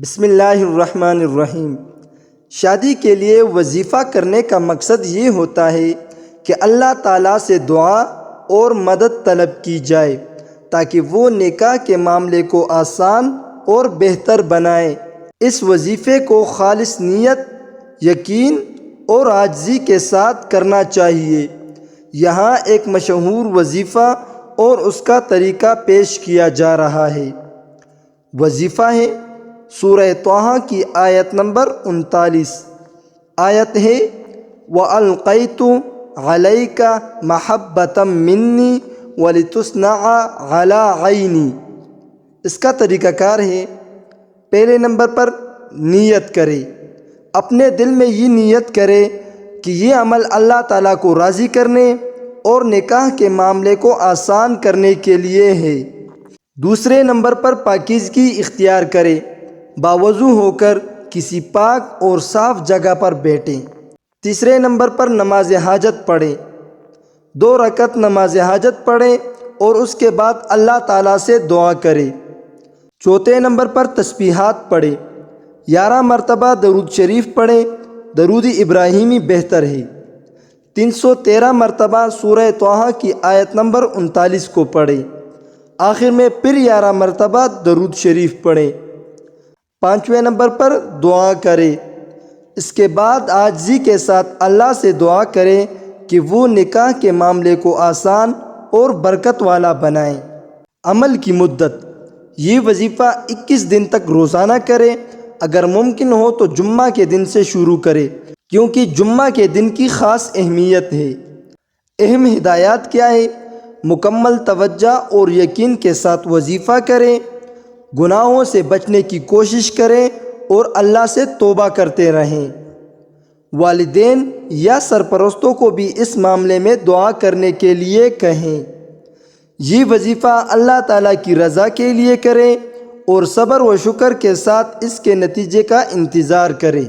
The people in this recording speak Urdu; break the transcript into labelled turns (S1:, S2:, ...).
S1: بسم اللہ الرحمن الرحیم۔ شادی کے لیے وظیفہ کرنے کا مقصد یہ ہوتا ہے کہ اللہ تعالیٰ سے دعا اور مدد طلب کی جائے تاکہ وہ نکاح کے معاملے کو آسان اور بہتر بنائے۔ اس وظیفے کو خالص نیت، یقین اور عاجزی کے ساتھ کرنا چاہیے۔ یہاں ایک مشہور وظیفہ اور اس کا طریقہ پیش کیا جا رہا ہے۔ وظیفہ ہے سورہ طٰہٰ کی آیت نمبر 39۔ آیت ہے وَأَلْقَيْتُ عَلَيْكَ مَحَبَّةً مِّنِّي وَلِتُصْنَعَ عَلَىٰ عَيْنِي۔ اس کا طریقہ کار ہے، پہلے نمبر پر نیت کرے، اپنے دل میں یہ نیت کرے کہ یہ عمل اللہ تعالیٰ کو راضی کرنے اور نکاح کے معاملے کو آسان کرنے کے لیے ہے۔ دوسرے نمبر پر پاکیزگی اختیار کرے، باوضو ہو کر کسی پاک اور صاف جگہ پر بیٹھیں۔ تیسرے نمبر پر نماز حاجت پڑھیں، 2 رکعت نماز حاجت پڑھیں اور اس کے بعد اللہ تعالیٰ سے دعا کرے۔ چوتھے نمبر پر تسبیحات پڑھیں، 11 مرتبہ درود شریف پڑھیں، درود ابراہیمی بہتر ہے۔ 313 مرتبہ سورہ طٰہٰ کی آیت نمبر 39 کو پڑھیں، آخر میں پھر 11 مرتبہ درود شریف پڑھیں۔ 5ویں نمبر پر دعا کرے، اس کے بعد عاجزی کے ساتھ اللہ سے دعا کرے کہ وہ نکاح کے معاملے کو آسان اور برکت والا بنائیں۔ عمل کی مدت، یہ وظیفہ 21 دن تک روزانہ کرے، اگر ممکن ہو تو جمعہ کے دن سے شروع کرے کیونکہ جمعہ کے دن کی خاص اہمیت ہے۔ اہم ہدایات کیا ہے؟ مکمل توجہ اور یقین کے ساتھ وظیفہ کریں، گناہوں سے بچنے کی کوشش کریں اور اللہ سے توبہ کرتے رہیں۔ والدین یا سرپرستوں کو بھی اس معاملے میں دعا کرنے کے لیے کہیں۔ یہ وظیفہ اللہ تعالیٰ کی رضا کے لیے کریں اور صبر و شکر کے ساتھ اس کے نتیجے کا انتظار کریں۔